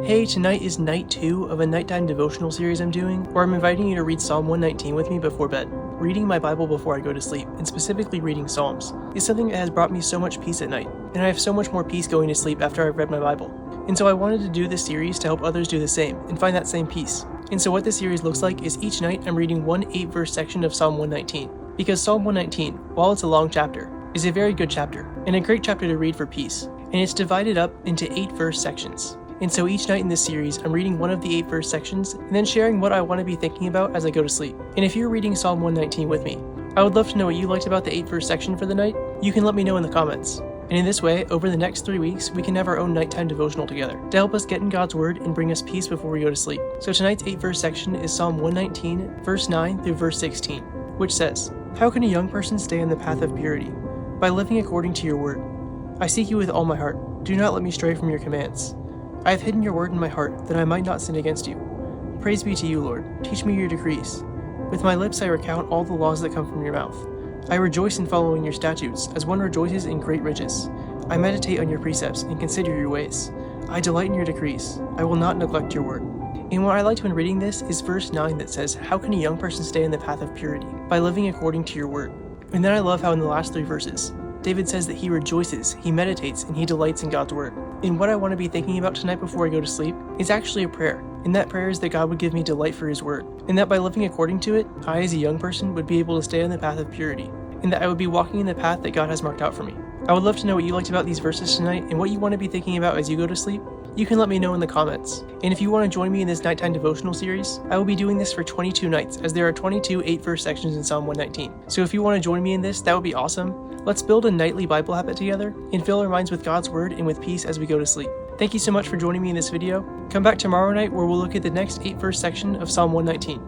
Hey, tonight is night 2 of a nighttime devotional series I'm doing, where I'm inviting you to read Psalm 119 with me before bed. Reading my Bible before I go to sleep, and specifically reading Psalms, is something that has brought me so much peace at night, and I have so much more peace going to sleep after I've read my Bible. And so I wanted to do this series to help others do the same, and find that same peace. And so what this series looks like is each night I'm reading one 8-verse section of Psalm 119. Because Psalm 119, while it's a long chapter, is a very good chapter, and a great chapter to read for peace. And it's divided up into 8-verse sections. And so each night in this series, I'm reading one of the 8-verse sections, and then sharing what I want to be thinking about as I go to sleep. And if you're reading Psalm 119 with me, I would love to know what you liked about the 8-verse section for the night. You can let me know in the comments. And in this way, over the next 3 weeks, we can have our own nighttime devotional together, to help us get in God's Word and bring us peace before we go to sleep. So tonight's 8-verse section is Psalm 119, verse 9 through verse 16, which says, "How can a young person stay in the path of purity? By living according to your word. I seek you with all my heart. Do not let me stray from your commands. I have hidden your word in my heart, that I might not sin against you. Praise be to you, Lord. Teach me your decrees. With my lips I recount all the laws that come from your mouth. I rejoice in following your statutes, as one rejoices in great riches. I meditate on your precepts and consider your ways. I delight in your decrees. I will not neglect your word." And what I liked when reading this is verse 9 that says, "How can a young person stay in the path of purity? By living according to your word." And then I love how in the last 3 verses, David says that he rejoices, he meditates, and he delights in God's word. And what I want to be thinking about tonight before I go to sleep is actually a prayer. And that prayer is that God would give me delight for his word. And that by living according to it, I as a young person would be able to stay on the path of purity. And that I would be walking in the path that God has marked out for me. I would love to know what you liked about these verses tonight and what you want to be thinking about as you go to sleep. You can let me know in the comments. And if you want to join me in this nighttime devotional series, I will be doing this for 22 nights, as there are 22 8-verse sections in Psalm 119. So if you want to join me in this, that would be awesome. Let's build a nightly Bible habit together and fill our minds with God's word and with peace as we go to sleep. Thank you so much for joining me in this video. Come back tomorrow night where we'll look at the next 8-verse section of Psalm 119.